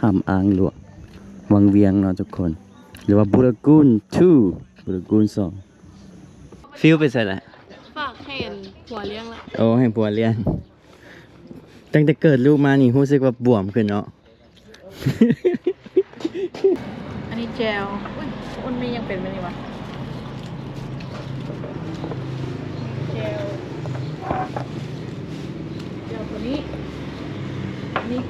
ทำอ่างหลวงวังเวียงเนาะทุกคนหรือว่าบุรกูล2บุรกูล2ฟิลไปใส่ละฝากให้ผัวเลี้ยงละโอ้ให้ผัวเลี้ยงตั้งแต่เกิดลูกมานี่รู้สึกว่าบวมขึ้นเนาะ อันนี้เจลอุ้ยอ้นไม่ยังเป็นไหมนี่วะเจลตัวนี้นี่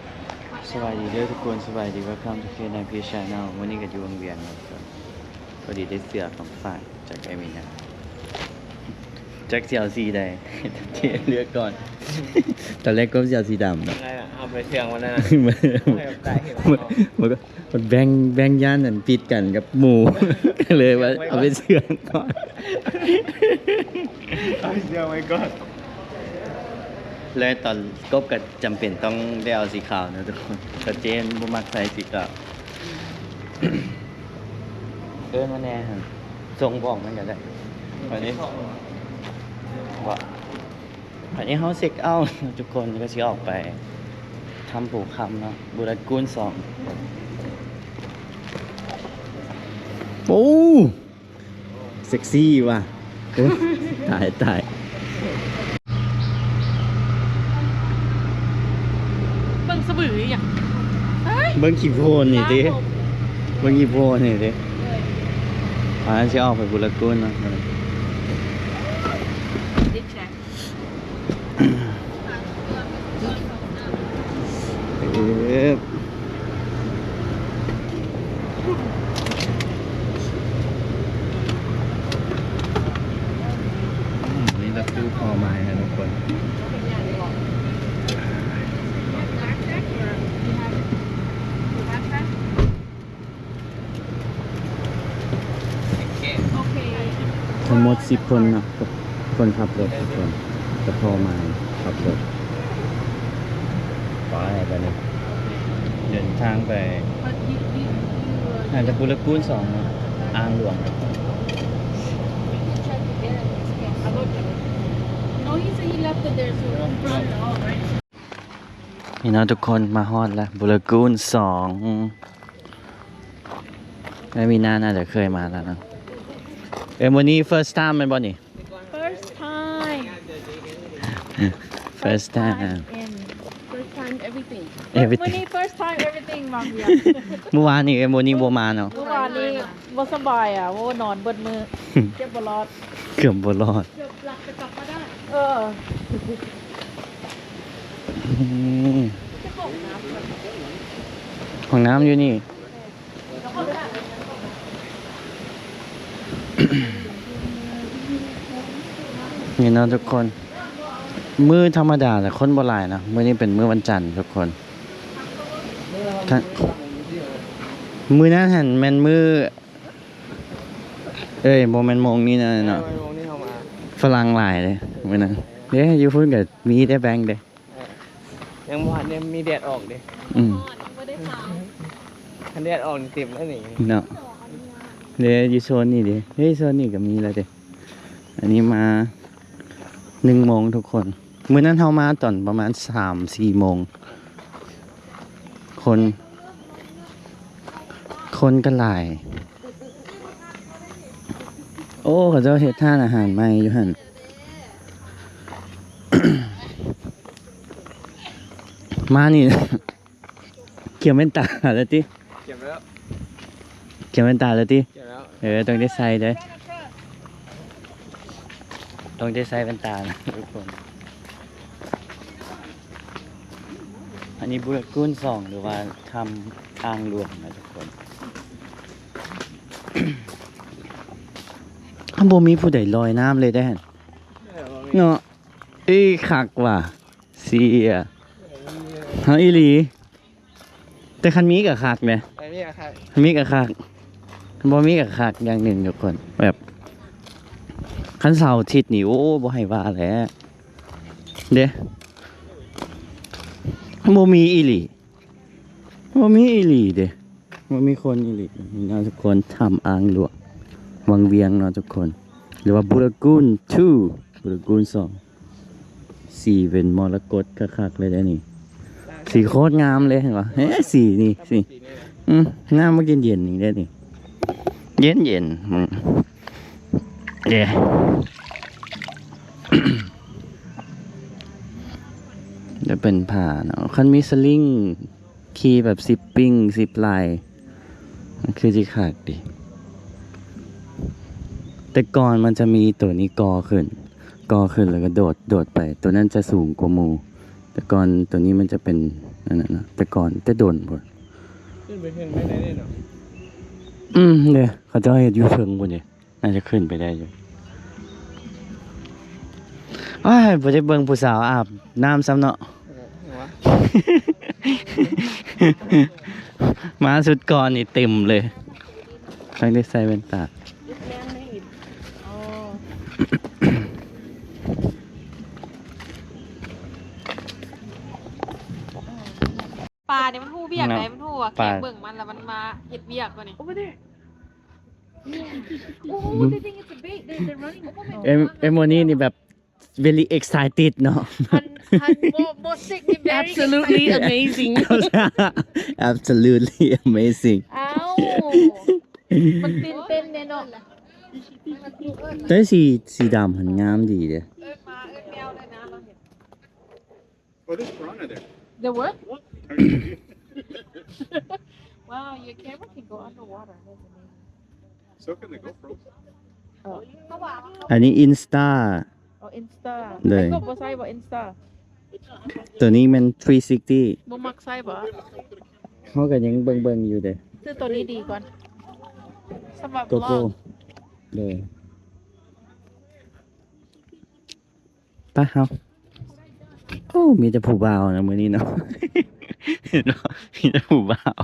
สวัสดีเด้อทุกคนสวัสดีว่าคำทุกคนในพี่ชาแนลวันนี้ก็อยู่วังเวียงนะครับพอดีได้เสื้อของฝ่ายจากไอมินาแจ็คเสียวสีใดเทียเลือกก่อน ตอนแรกก็เสียวสีดำเนาะ เอาไปเชียงวันนั้น มันแบ่งย่านนั่นปิดกันกับหมู่ ก็เลยว่าเอาไปเชื่องก่อน เอาเชียงไว้ก่อน เลยตอนกบก็จำเป็นต้องได้เอาสีขาวนะทุกคนแต่เจนบุมักใส่สีขาว เดินมาแน่ฮะทรงบอกมันกันได้วันนี้บอกวันนี้เขาเซ็กเอาทุกคนก็สิออกไปทำผูกคำเนาะบุรกูล2โอ้เซ็กซี่ว่ะโอ้ตาย เบิ่งสะบืออย่างเฮ้ย เบิ้งขี้โพนนี่ดิเบิ้งขี้โพนนี่ดิจะออกไปบุรกูลเนาะ ดิแชร์ นี่เราซื้อพอไม้นะทุกคนโอเค ทั้งหมด10 คนเนาะคนขับรถทุกคนจะพอไม้ขับรถไปกันเลยเดินทางไปอาจจะบุรกูล2เนาะอ่างหลวง No, he said he left it there, so don't run it all, right? พี่น้องทุกคนมาฮอดแล้วบุรกูล2ไม่มีน่าจะเคยมาแล้วนะวันนี้ first time มันบ่นี่ First time. first time and first time everything. Everything. วันนี้ first time everything บางอย่าง เมื่อวานนี่วันนี้บ่มาเนาะ เมื่อวานนี้บ่สบายอ่ะว่านอนเบิดมือเจ็บบลอด เกือบบ่รอด เกือบหลับจะกลับมาได้ ห้องน้ำอยู่นี่ นี่เนาะทุกคน มื้อธรรมดาแต่คนบ่หลายนะมื้อนี้เป็นมื้อวันจันทร์ทุกคนมื้อนั้นหันแม่นมื้อบ่แม่นโมงนี้นะเนาะ วงนี้เข้ามา ฝรั่งหลายเลยมื้อนั้นเด้อยู่พุ่นก็มีแต่แบงค์เด้ ยังบ่ทันเนี่ยมีแดดออกดิ อืม ไม่ได้ถาม ทันแดดออกนี่เต็มแล้วนี่ เนาะเดี๋ยวอยู่โซนนี่ดิเฮ้ยโซนนี่ก็มีแล้วเด้อันนี้มา1 โมงทุกคนมื้อนั้นเฮามาตอนประมาณ 3-4 โมงคนก็หลาย โอ้เขาเจ้าเฮ็ดทานอาหารใหม่อยู่หั่น มานี่ เกี่ยวแว่นตาแล้วติ เก็บแล้ว เกี่ยวแว่นตาแล้วติ เก็บแล้ว ต้องได้ใส่เด้อต้องได้ใส่แว่นตานะทุกคน อันนี้บุรกูล2หรือว่าทำอ่างหลวงนะทุกคน ข้างบนมีผู้ใดลอยน้ำเลยได้หั่นเนาะคักว่ะเสียเฮาอีหลี แต่คันมีกับคักแหม ไอ้นี่อะครับ คันมีกับคักคันบ่มีกับคักอย่างหนึ่งทุกคนแบบคันเสาร์อาทิตย์นี่โอ้บ่ให้ว่าแหล้วเด้บ่มีอีหลีบ่มีอีหลีเด้บ่มีคนอีหลีนี่เนาะทุกคนทำอ่างหลวงวังเวียงเนาะทุกคน หรือว่าบุรกูล2บุรกูล2 สีเป็นมรกตคักๆเลยได้อนี่ สีโคตรงามเลยเห็นปะเฮ้ยสีนี่สี สีนี่นะ งามมากินเย็นนี่ได้นี่เย็นเย็นเย่ จะเป็นผ่าเนาะคันมีสลิงขี่แบบซิปปิ้งซิปไลน์มันคือที่ขาดดิแต่ก่อนมันจะมีตัวนี้กอขึ้นแล้วก็โดดไป ตัวนั้นจะสูงกว่าหมูแต่ก่อนตัวนี้มันจะเป็นนั่นนะแต่ก่อนแต่โดนหมด ขึ้นไปถึงไม่ได้เนี่ยเนาะ เนี่ยเขาจะให้ยูเทิงบนเนี่ยน่าจะขึ้นไปได้อยู่อ้ายบ่ได้เบิ่งผู้สาวอาบน้ำซ้ำเนาะ หัว มาสุดก่อนนี่เต็มเลยใครได้ใส่แว่นตา ปลาเนี่ยมันหู้เบียกไหนมันหู้อะ ปลา แข่งเบิ่งมันแล้วมันมาเห็ดเบียกตัวนี้ Over there. Oh, they think it's a bait. They're running. เอมโมนี่นี่แบบ very excited เนาะ More sick. Absolutely amazing. absolutely amazing อ้าวมันตื่นเต้นแน่นอน แต่สีดำหันงามดีเด้ เอิ้นมาเอิ้นแมวเลยนะเราเห็น Oh, there's piranha there. The what Wow your camera can go underwater That's amazing So can the GoPros. เขาว่าเขา อันนี้ Insta เอา Insta เลย ไอ้ก็บ่ใส่บ่ Insta ตัวนี้มัน360 บ่มักใส่บ่ เขาก็ยังเบิ่งอยู่เด้ ซื้อตัวนี้ดีก่อนสำหรับ โกโก้เลยไป้าเฮาโอ้มีแต่ผู้บ่าวนะมื้อนี้เนาะ เนาะมีแต่ผู้บ่าว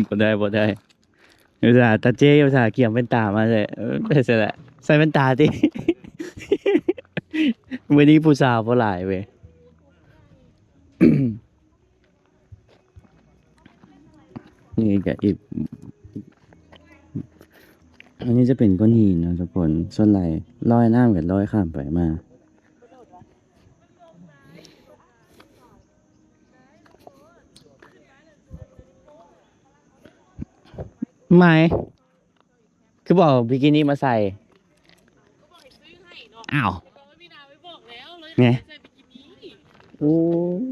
บ่ได้อุตส่าห์ตาเจ้อุตส่าห์เกี่ยมแว่นตามาเลยไปเสร็จแล้วใส่แว่นตาดิ มื้อนี้ผู้สาวบ่หลายเว้ย นี่ก็อีกอันนี้จะเป็นก้อนหินนะทุกคนส่วนไหลลอยน้ำกับลอยข้ามไปมาไม่คือบอกบิกินี่มาใส่อ้าวไงโอ้ย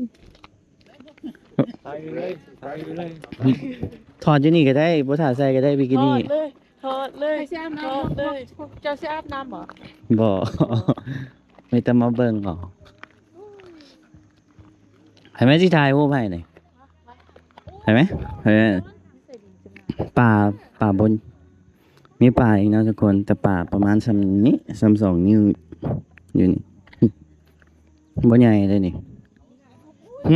ตายเลยตายเลย ถอดอยู่นี่ก็ได้บ่ถาใส่ก็ได้บิกินี่ ถอดเลยถอดเลยเจ้าสิอาบน้ำบ่ บ่ ไม่ต้องมาเบิ่งหรอเห็นไหมที่ถ่ายรูปให้หน่อยเห็นไหมป่าบน มีป่าอีกนะทุกคน แต่ป่าประมาณซ้ำนี้ซ้ำ2 นิ้วอยู่นี่ บ่ใหญ่เลยนี่หึ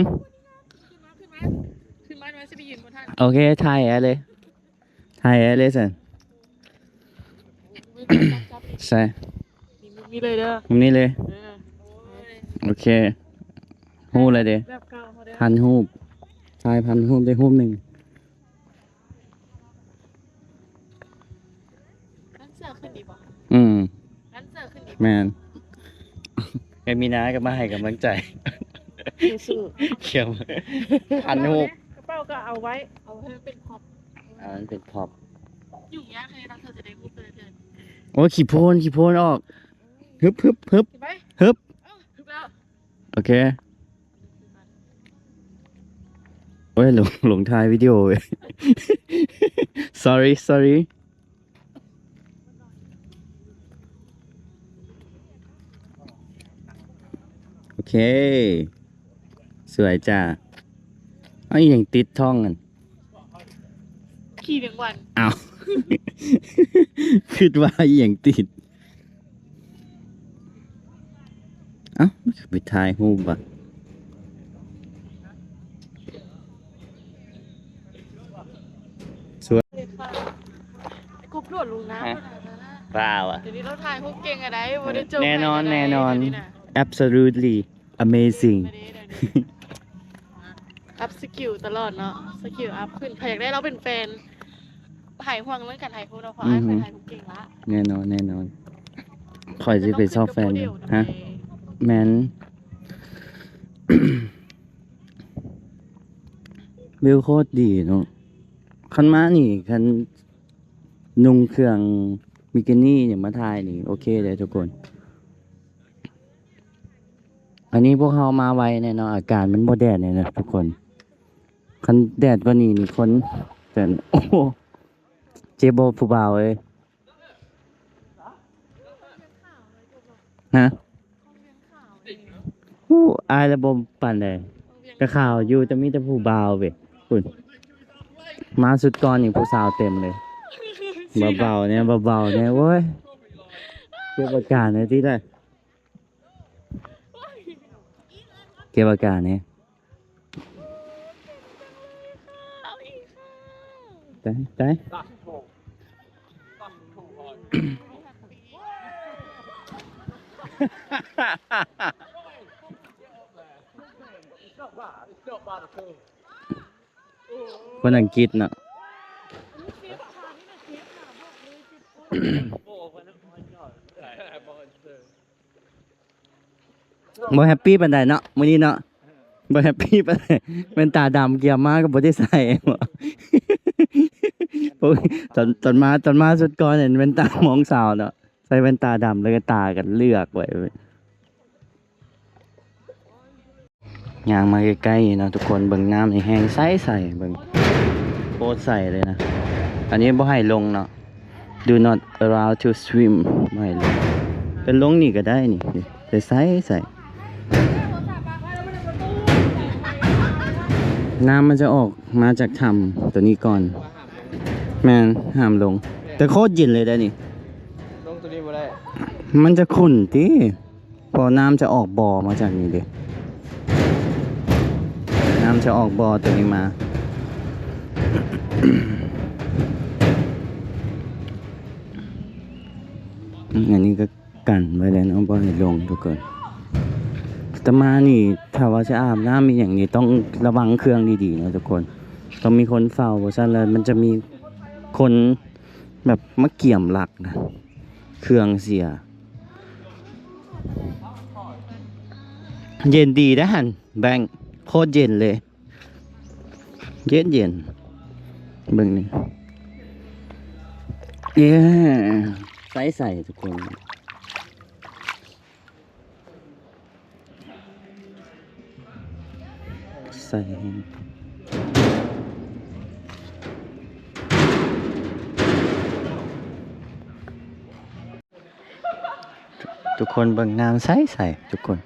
ขึ้นมาสิไปยืนบนท่าน โอเคถ่ายแอร์เลยสิใช่ มีเลยเด้อ มุมนี้เลย โอเคฮู้เลยเด้ แบบเก่าเขาเด้อ พันรูปถ่ายพันรูปได้รูปหนึ่ง งั้นเสือขึ้นดีบ่ งั้นเสือขึ้นดี แมนเอมีนาก็มาให้กำลังใจ สู้ เขียวพันรูป กระเป๋าก็เอาไว้ เอาให้มันเป็นพร็อพ มันเป็นพร็อพ ยุ่งยากเลยนะเธอจะได้รูปเดิน โอ้ยขี้โพนออกฮึบ เห็นไหม ฮึบ ถึงแล้ว โอเคโอ้ยหลงถ่ายวิดีโอเว้ย sorry โอเค สวยจ้าเอาอหย่างติดท่องกัน ขี่หนึ่งวัน อ้าว คิดว่าอหย่างติด เอ้าไปถ่ายรูปอ่ะ เลยค่ะไอ้กบโดดลงน้ำ ฮะ ขนาดนั้นนะ เปล่าอ่ะ เดี๋ยวนี้เราถ่ายรูปเก่งอะไรบ่ได้จบ แน่นอน ไห แน่นอน เดี๋ยวะ absolutely amazing เดี๋ยวนี้อัพสกิลตลอดเนาะสกิลอัพขึ้นใครอยากได้เราเป็นแฟนถ่ายห่วงเรื่องการถ่ายรูปเราเพราะไอ้เคยถ่ายรูปเก่งละ แน่นอนคอยจะไปชอบแฟนอยู่ฮะ แมน วิวโคตรดีเนาะคันมานี่คันนุ่งเครื่องบิกินี่อย่างมาถ่ายนี่โอเคเลยทุกคน อันนี้พวกเขามาไวแน่นอนอากาศมันบ่แดดเนี่ยนะทุกคนคันแดดกว่านี้นี่คนแต่โอ้โหเจโบผู้บ่าวเอ้ยฮะผู้อายระบมปั่นเลยกระข่าวอยู่จะมีแต่ผู้บ่าวเว้ยคุณมาสุดก่อนนี่ผู้สาวเต็มเลยเบาๆเนี่ยเบาๆเนี่ยโว้ยเก็บอาการเลยที่ได้เก็บอาการเนี่ยได้คนอังกฤษเนาะบ่แฮปปี้ปานใดเนาะมื้อนี้เนาะบ่แฮปปี้ปานใดเป็นตาดำเกี่ยวมาก็บ่ได้ใส่บ่โอ้ยตอนมาสุดก่อนเห็นเป็นตามองสาวเนาะใส่แว่นตาดำแล้วก็ตากันเลือกไว้ย่างมาใกล้ๆเนาะทุกคนเบิ่งน้ำนี่แห้งใสๆเบิ่งโคตรใสเลยนะอันนี้บ่ให้ลงเนาะ do not allow to swim บ่ให้ลงเป็นลงนี่ก็ได้นี่ใสน้ำมันจะออกมาจากถ้ำตัวนี้ก่อนแม่นห้ามลงแต่โคตรเย็นเลยได้นี่ลงตัวนี้บ่ได้มันจะขุ่นติพอน้ำจะออกบ่อมาจากนี่เด้น้ำจะออกบ่อตัวนี้มา อันนี้ก็กันไว้แล้วน้องบ่ให้ลงทุกคนแต่มานี่ถ้าว่าจะอาบน้ำมีอย่างนี้ต้องระวังเครื่องดีๆนะทุกคนต้องมีคนเฝ้าเพราะฉะนั้นมันจะมีคนแบบมาเกี่ยมหลักนะเครื่องเสียเย็นดีนะฮันแบงโคตรเย็นเลยเย็นเบิ่งนี่ใส่ทุกคนใส่ทุกคนเบิ่งน้ำใสทุกคน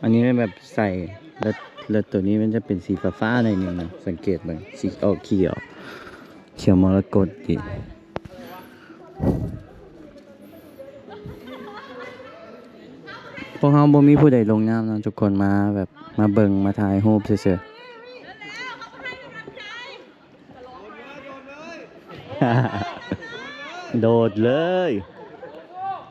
อันนี้เป็นแบบใส่แล้วตัวนี้มันจะเป็นสีฟ้าๆหน่อยนึงนะสังเกตเบิ่งสีออกเขียวมรกตดิพวกเราบ่มีผู้ใดลงน้ำนะทุกคนมาแบบมาเบิ่งมาถ่ายรูปเฉยๆโดดเลย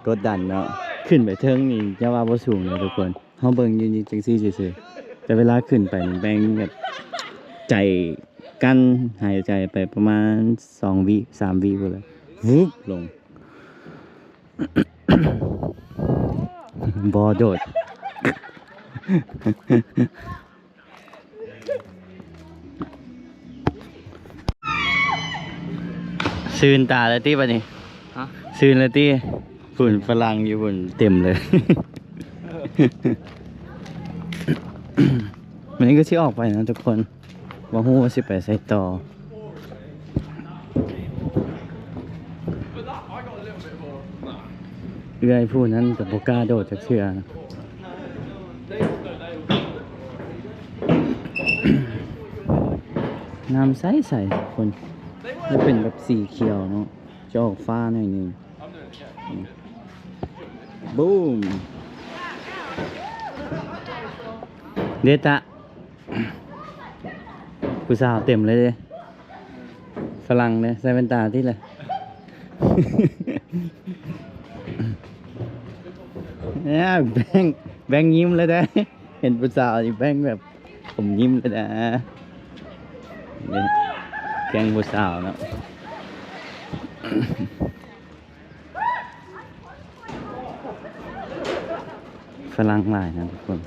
กดดันเนาะขึ้นไปเทิงนี่จะว่าบ่สูงเลยทุกคนเฮาเบิ่งอยู่นี่จังซี่ซื่อๆแต่เวลาขึ้นไปนี่แบ่งแบบใจกั้นหายใจไปประมาณ2วิ3วิพุ่นเลยวุบลง บ่โดดซื่นตาแล้วติบัดนี้ซื่นแล้วติฝุ่นฝรั่งอยู่บนเต็มเลย วันนี้ก็สิออกไปนะทุกคนบ่ฮู้ว่าสิไปไสต่อเอื้อยผู้นั้นก็บ่กล้าโดดจักเทื่อนะน้ำใสๆทุกคนจะเป็นแบบสีเขียวเนาะจะออกฟ้าหน่อยนึงบูมเดตะผู้สาวเต็มเลยเด้ฝรั่งเนี่ยใส่แว่นตาที่เลย เนี่ยแบงยิ้มเลยได้เห็นผู้สาวนี่แบงแบบผมยิ้มเลยนะแกงผู้สาวเนาะ ฝรั่งหลายนะทุกคน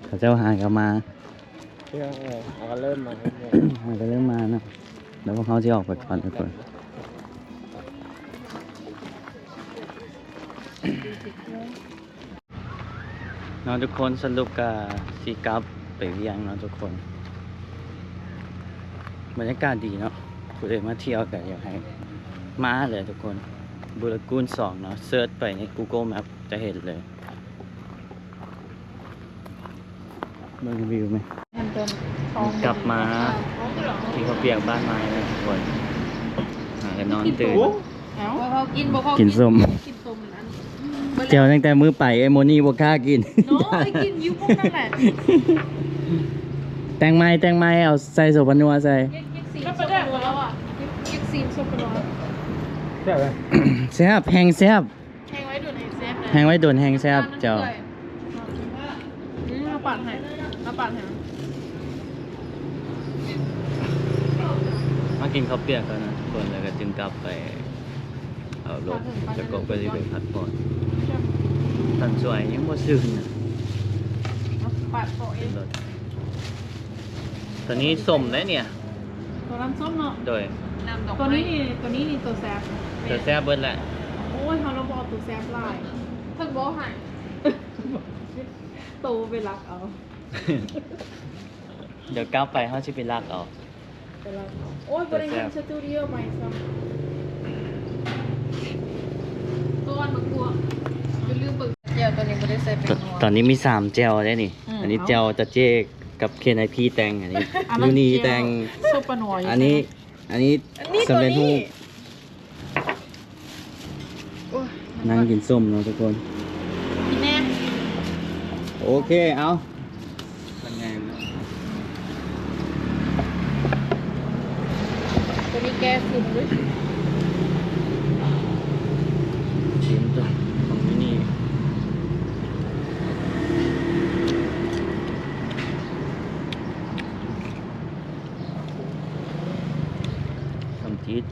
เขาเจ้าหากันมา เชื่อเอาก็เริ่มมา หากันเริ่มมาเนาะแล้วพวกเขาจะออกไปก่อนทุกคนน้องทุกคนสรุปกับซีกลับไปเวียงเนาะทุกคนบรรยากาศดีเนาะผู้ใดมาเที่ยวกันอยากให้มาเลยทุกคนบุรกูล2เนาะเซิร์ชไปใน Google Map จะเห็นเลยเบิ่งวิวไหมกลับมาที่เขาเปียกบ้านไม้นะทุกคนหากันนอนตื่น เขากินบ่เขา กินส้ม กินส้มนั้น เจียวตั้งแต่มื้อไปไอโมนี่บ่กล้ากิน น้องไอ้กินอยู่พวกนั้นแหละ แตงไม้เอาใส่โซบานัวใส่ ยิกซีนส้มปะนัวแล้วอ่ะยิกซีนส้มปะนัว ใช่ไหม แซ่บแห้งแซ่บ แห้งไว้ดูในเซฟนะ แห้งไว้โดนแห้งแซ่บเจ้า มาปั่นให้มาปั่นให้ มากินข้าวเปียกกันนะทุกคนแล้วก็จึงกลับไปเอารถจะก็ไปที่ไปพักผ่อนตันสวยยังบ่ซื่นน่ะ ปั่นโปะเอ เป็น ง รถตอนนี้ส้มแล้วเนี่ย ตัวน้ำส้มเนาะ โดย น้ำดอก ตัว ไม้ นี้นี่ตัวแซฟ จะแซ่บเบิดแหละ โอ้ยเขาเราบอกตัวแซฟลาย เพิ่งบอกให้ โตไปรักเอา เดี๋ยวกลับไปเฮาสิไปลักเอา ไปรักเอาโอ้ยบริเวณสตูดิโอใหม่ซ้ ตัวอันบักบัวอย่าลืมเบิ่งเจียวตัวนี้บ่ได้ใส่เป็นนัว ตอนนี้มี3แจวได้นี่ อันนี้แจวจะเจกับเคนไอพีแตงอันนี้ยูนีแตง ำซุปปลาหน่อย อันนี้สำเร็จรูปนั่งกินส้มเนาะทุกคน กินแน่ โอเค เอาเป็นไง ตัวนี้แกซึมด้วย ชิมตัวของที่นี่ทำทิศ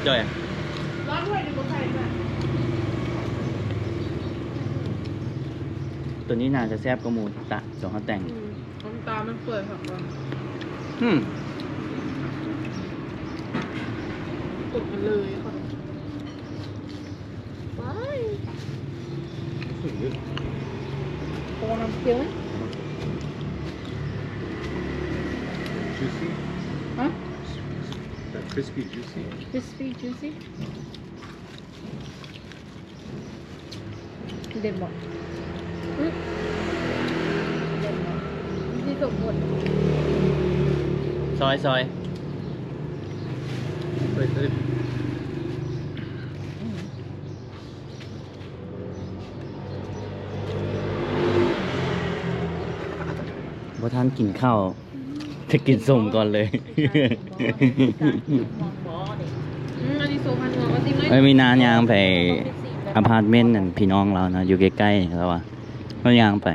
จ่อย ร้อนด้วยดิบไข่ด้วย ตัวนี้น่าจะแซ่บกว่าหมูตะสองเขาแต่ง น้ำตามันเปื่อยค่ะว่า อืม ตุ่มมันเลยค่ะว้ายโอ้น้ำเคี้ยวไหม Juicy? ฮะ That crispy juicy? crispy juicy เด็ดบอกเด็ดบอกที่สมบูรณ์ ซอย Wait, wait. พอท่านกินข้าวจะกินส้มก่อนเลย อันนี้โซพันหัวมาซิมเลย ไม่มีนานยางไปอพาร์ตเมนต์นั่นพี่น้องเรานะอยู่ใกล้ๆแล้วว่ะก็ยางไป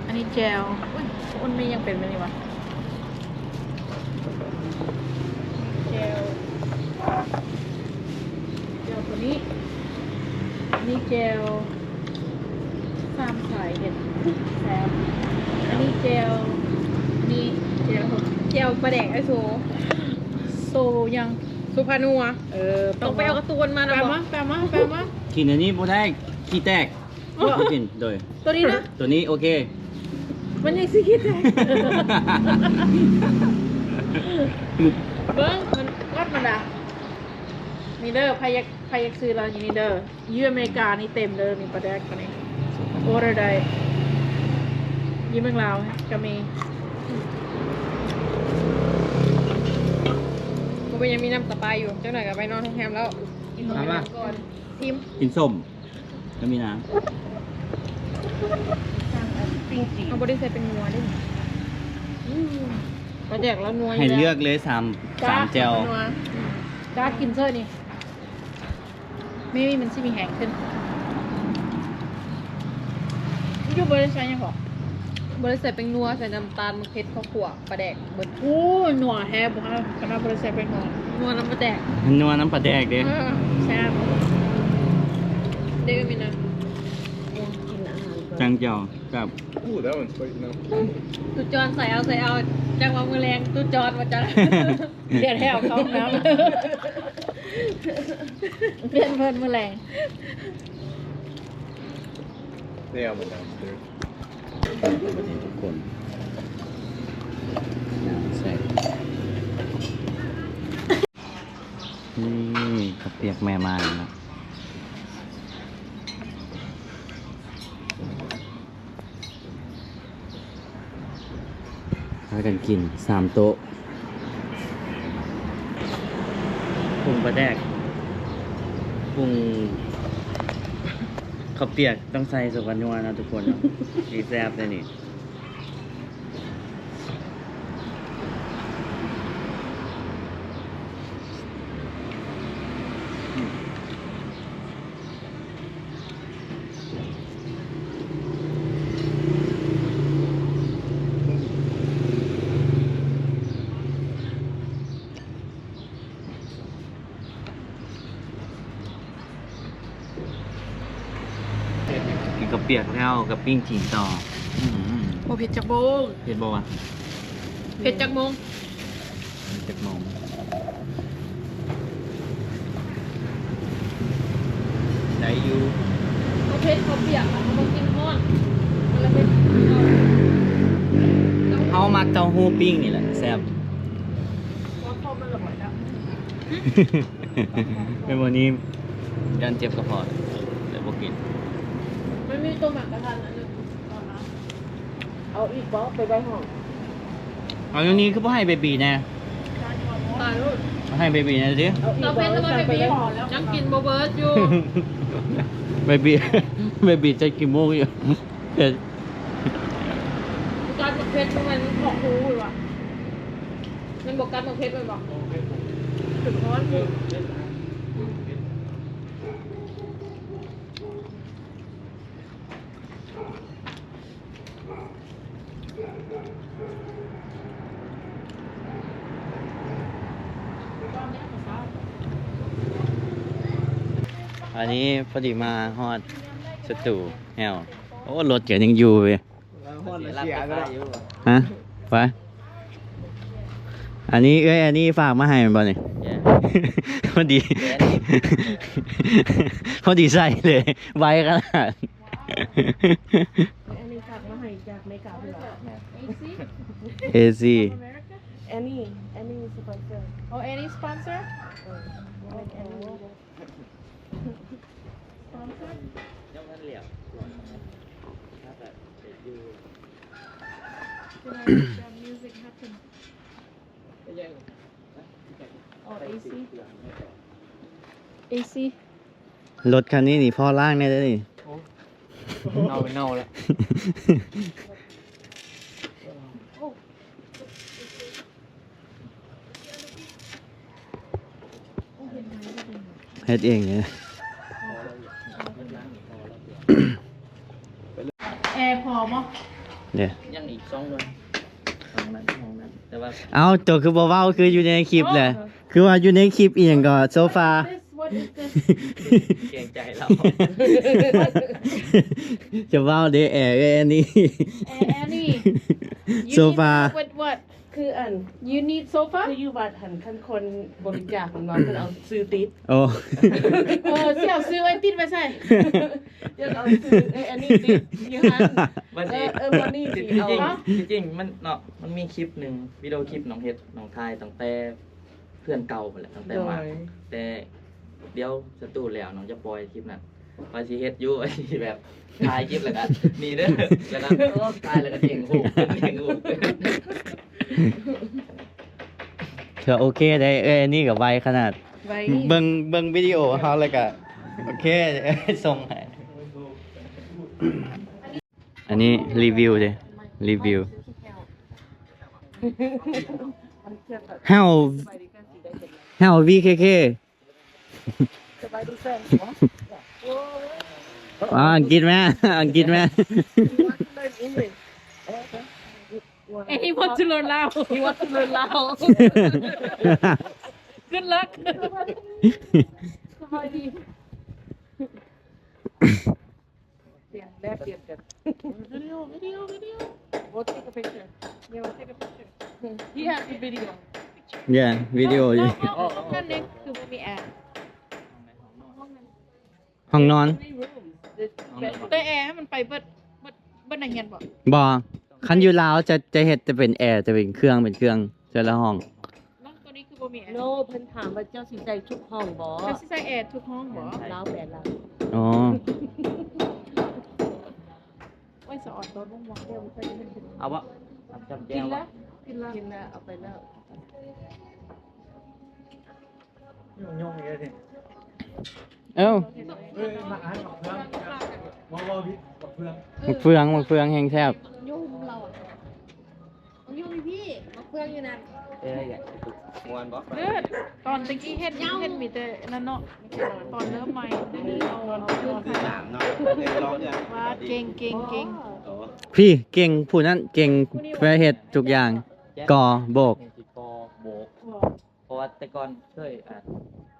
อันนี้เจลอุ้ยอ้นไม่ยังเป็นไหมนี่วะเจลตัวนี้อันนี้เจลสามสายเห็ดแซมอันนี้เจลนี่เจลปลาแดกไอโซยังสุพานัวต้องไปเอาการ์ตูนมานะแปลมา กินอันนี้บ่ได้ขี้แตกบ่กินโดย ตัวนี้นะ ตัวนี้โอเค มันยังสิคิดได้เบิ้งมันวัดมันอะนี่เด้อพายักซื้อเราอยู่นี่เด้อยูอเมริกานี่เต็มเด้อนี่ปลาแดกตัวนี้ออเดอร์ได้ยูเมืองลาวก็มีกูไปยังมีน้ำสปายอยู่เจ้าหน่อยกับไปนอนโรงแรมแล้วกินนมก่อนทิม กินส้มแล้วมีน้ เอาบริเซเป็นนัวได้ไหมปลาแดกแล้วนัว ำให้เลือกเลยสามแจว กล้ากินเซอร์นี่ ไม่มีมันสิมีแห้งขึ้นอยู่บริษัทยังบอก บริษัทเป็นนัวใส่น้ำตาลมะเขือข้าวขั่วปลาแดกเบิด โอ้หนัวแฮบุค่ะคณะบริษัทเป็นหนัว นัวน้ำปลาแดก นัวน้ำปลาแดกเด้ แซ่บ เด็กก็มีนะ จังเจ้ากับ Ooh, that one's spicy now. ตุจอนใส่เอาจังหวะมือแรงตุจอนมาจัง เรียนแถวเขาน้ำเรียนเพิ่นแมลง They have one downstairs. ทุกคนใส่นี่ข้าวเปียกแม่มานะพากันกิน3 โต๊ะปรุงปลาแดกปรุงข้าวเปียกต้องใส่สุกนัวนะทุกคนเนาะ ดีแซ่บเลยนี่กินกับเปียกแล้วกับปิ้งจีนต่อ โอเผ็ดจักโบง เผ็ดบอกว่า เผ็ดจักมง เจ็ดโมงได้อยู่ เขาเผ็ดเขาเปียกเขามากินห้อนมันละเผ็ด เอามาเต้าหู้ปิ้งนี่แหละแซ่บ ว่าพอมันระเบิดแล้ว เป็นวันนี้ยันเจ็บกระเพาะแต่บ่กิน มันมีตัวหมักกระทันอันนึง เอาอีกบอไปใบห้อง เอาอย่างนี้คือบ่ให้เบบีแน่ ตายลูก บ่ให้เบบีแน่สิ เอาอีก เรา บ เป็ อน ตัว ไป เบ ใบ บี้ ห้องแล้ว ยังกินโบเบิร์ดอยู่ เบบี เบบีจะกี่โมงอยู่เผ็ด การหมักเพชรมันของคูหรือวะมันบอกการหมักเพชรมันบอกถึงร้อนอยู่ อันนี้พอดีมาฮอดสตูแฮวโอ้รถเก๋ยังอยู่เว้ยฮะไปอันนี้อันนี้ฝากมาให้มันบ่เนี่ย พอดี พอดีใส่เลยไวขนาด อันนี้ฝากมาให้จากเมกาพี่หรอ เอซี อันนี้สปอนเซอร์ โอ้ any sponsor music happen อ๋อ AC AC รถคันนี้นี่พ่อล่างแน่เลยนี่ เน่าไปเน่าแล้ว เฮ็ดเองเนี่ย แอร์พอมั้ง เนี่ย ยังอีก2เลยห้องนั้นแต่ว่า เอาตัวคือบ่เว้าคืออยู่ในคลิปแหละคือว่าอยู่ในคลิปอีหยังก็โซฟา What is this เกรงใจเรา จะเว้าเด้แอร์อันนี้ Annie You โซฟา need what คืออัน You need sofa คืออยู่บัตรหันขั้นคนบริจาคของน้องเพิ่นเอาซื้อติด โอ้ เสี่ยวซื้อไว้ติดไว้ใส่ เดี๋ยวเอาซื้ออันนี้ติดอยู่หัน วัน เอ นี้ วันนี้ จ สิ ริง เอา จริงมันเนาะมันมีคลิปหนึ่งวิดีโอคลิปน้องเฮ็ดน้องทายตั้งแต่เพื่อนเก่าไปแหละตั้งแต่ โด มาย แต่เดี๋ยวสตูแล้วน้องจะปล่อยคลิปนั้นว่าสิเฮ็ดอยู่ ไอ้ที่แบบถ่ายคลิปแล้วกันมีเด้อแล้วก็ถ่ายแล้วก็เจ๋งหูเจ๋งหู เธอโอเคได้อันนี้ก็ไวขนาด ไว้ เบิ่งวิดีโอเฮาเลยก็โอเค ส่งให้อันนี้รีวิวเด้รีวิวเฮา VKK บายดีแฟน อังกฤษไหมอังกฤษไหม And he wants to learn Lao. He wants to learn Lao. Good luck. สบายดีเปลี่ยนแลกเปลี่ยนกัน Video. We'll take a picture. Yeah, we'll take a picture. He has the video. อย่าวิดีโออยู่ นั่นเองคือไม่มีแอร์ ห้องนอน Three rooms. This แต่แอร์ให้มันไปเบิดในเฮียนบ่ บ่คันอยู่ลาวจะเฮ็ดจะเป็นแอร์จะเป็นเครื่องแต่ละห้อง น้องตัวนี้คือบ่มีแอร์ No เพิ่นถามว่าเจ้าสิใส่ทุกห้องบ่ เขาสิใส่แอร์ทุกห้องบ่ ลาวแปดลาว อ๋อ ไว้สอนตอนว่างๆเดี๋ยวไปเล่นกัน เอาวะจำแจ้ กิน ว แล้วกินแล้ว กินแล้วเอาไปแล้ว Nhông nghe thì. เอ้า Ê, mà ai mặc phương? Wow, biết mặc phương. มักเฟืองแห้งแซ่บ ยุ่มเราอ่ะยุ่มพี่มาเฟืองอยู่นั่น เอ้ยอยากมวนบ่ เลือดตอนตะกี้เฮ็ดมีแต่นั่นเนาะตอนเริ่มใหม่เอาขึ้นค่ะ Nó, để lo nha. ว่าเก่ง พี่เก่งผู้นั้นเก่งไปเฮ็ดทุกอย่างก่อโบก นี่สิกอโบกเพราะว่าแต่ก่อนเคย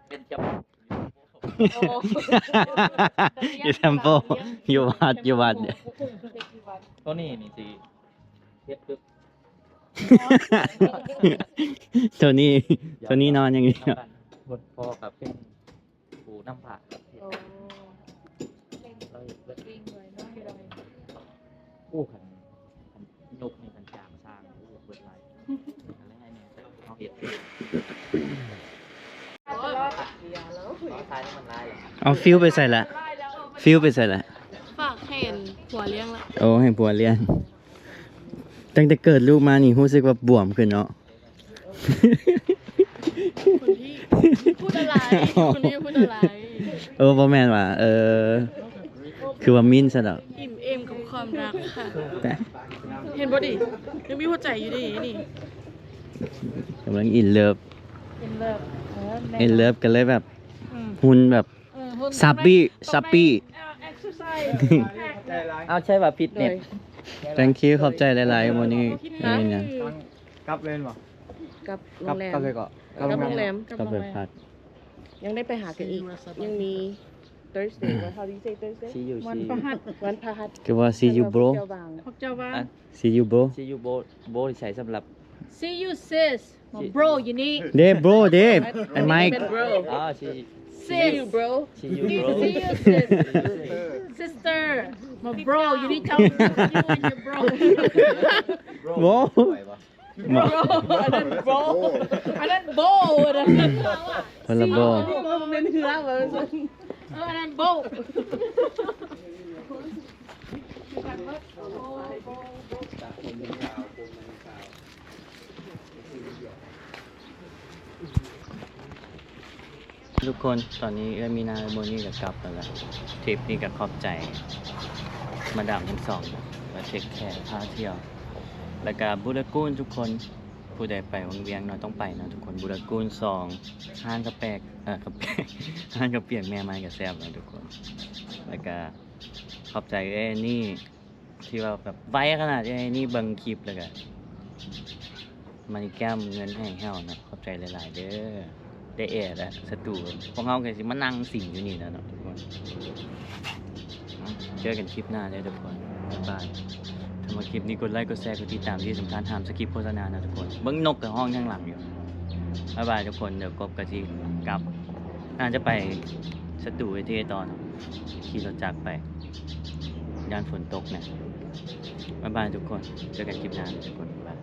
เป็นจับ อยู่เทมโปอยู่วัดเนี่ย ตัวนี้นี่สิเฮ็ดปึ๊บ ตัวนี้นอนอย่างนี้ น้ำกันบดพอกับเป็นปูน้ำผักกับเห็ดเราเฮ็ดเบิดอู้ขันยกนี่ขันจางสร้างอู้เบิดหลายอะไรให้เนี่ยเอาเห็ดท้ายนี่มันลาย เอาฟิวไปใส่ละ ฝากเห็นหัวเลี้ยงละ โอ้ให้ผัวเลี้ยงตั้งแต่เกิดลูกมานี่รู้สึกว่าบวมขึ้นเนาะ คนที่พูดอะไรคนนี้พูดอะไร บ่แม่นว่าคือว่ามิ้นซะดอก อิ่มเอมกับความรักค่ะ เห็นบ่ดิยังมีหัวใจอยู่ดินี่ กำลังอินเลิฟ เป็นเลิฟ กันเลยแบบหุ่นแบบซับบี้ exercise เอาใช่ว่าพิษเนี่ย thank you ขอบใจหลายๆมื้อนี้เนี่ย Cắp lên mà. กับโรง Cắp แรม cắp rồi cọ. กับโรงแรม ก็ไปพัก ยังได้ไปหากันอีก ยังมี Thursday what how do you say Thursday ซีอยู่ วัน ซี ประหัส วันพฤหัส คือว่า see you bro เที่ยวบาง พวกเจ้าว่า see you bro ซีอยู่โบที่ใช้สำหรับ see you sis bro you need เด้ bro เด้ไอ้ไมค์ เป็น bro อ๋อซี see you bro ซีอยู่ see โบ you sis sister my bro you need help you and your bro bro อันนั้น bro อันนั้นโบอันนั้น คนละ bro มันเป็นเหือเหมือน อันนั้นโบ ทุกคนตอนนี้มีนาโมนี่กับกลับกันแล้วทริปนี้กับขอบใจมาดามทั้งสองมาเช็คแคร์พาเที่ยวแล้วก็บุรกูลทุกคนผู้ใดไปวังเวียงเนาะต้องไปนะทุกคนบุรกูล2ห้างกระแปกกระแปก ห้างกระเปียกแม่ไม้กับแซ่บนะทุกคนแล้วก็ขอบใจนี่ที่ว่าแบบไว้ขนาดนี่เบิ่งคลิปแล้วก็มันแก้มเงินให้เฮานะขอบใจหลายๆเด้อได้แอร์แล้วสตูพวกเฮาก็สิมานั่งสิ่งอยู่นี่แล้วเนาะทุกคนเจอกันคลิปหน้าเด้อทุกคนบ๊ายบายถ้ามาคลิปนี้กดไลค์กดแชร์กดติดตามที่สำคัญห้ามสกิปโฆษณานะทุกคนเบิ่งนกกับห้องข้างหลังอยู่บ๊ายบายทุกคนเดี๋ยวกบกะสิกลับน่าจะไปสตูไอเทตอนขี่รถจักรไปย่านฝนตกเนี่ยบ๊ายบายทุกคนเจอกันคลิปหน้าทุกคนบ๊ายบาย